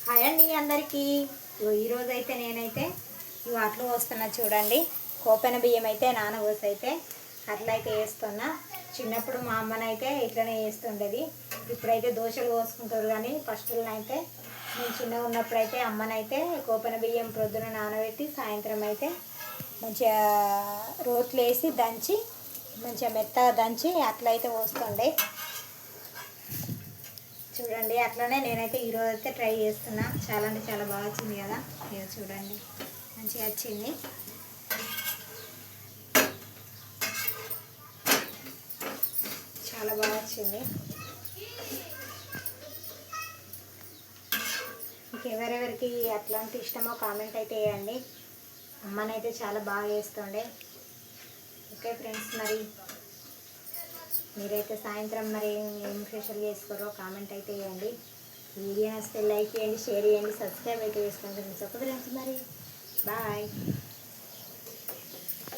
Hi అండి అందరికీ. ఈరోజు అయితే నేనైతే ఈ వాటిలో వస్తున్నా చూడండి. కోపెన బియ్యం అయితే నానబోసి అయితే అట్లయితే వేస్తున్నా. చిన్నప్పుడు మా అమ్మనైతే ఇట్లనే వేస్తుండేది. ఇప్పుడైతే దోశలు పోసుకుంటారు, కానీ ఫస్ట్లో అయితే నేను చిన్నగా ఉన్నప్పుడు అయితే అమ్మనైతే కోపెన బియ్యం ప్రొద్దున నానబెట్టి సాయంత్రం అయితే మంచిగా రోట్లు వేసి దంచి మంచిగా మెత్తగా దంచి అట్లయితే పోస్తుండే. చూడండి, అట్లనే నేనైతే ఈరోజు అయితే ట్రై చేస్తున్నా. చాలా అంటే చాలా బాగా వచ్చింది కదా. ఇది చూడండి, మంచిగా వచ్చింది. చాలా బాగా వచ్చింది. ఇంకెవరెవరికి అట్లాంటి ఇష్టమో కామెంట్ అయితే వేయండి. అమ్మనైతే చాలా బాగా చేస్తుండే. ఓకే ఫ్రెండ్స్, మరి మీరైతే సాయంత్రం మరి ఏం స్పెషల్ చేసుకోరో కామెంట్ అయితే వేయండి. వీడియో నచ్చితే లైక్ చేయండి, షేర్ చేయండి, సబ్స్క్రైబ్ అయితే చేసుకోండి ఫ్రెండ్స్. ఓకే ఫ్రెండ్స్, మరి బాయ్.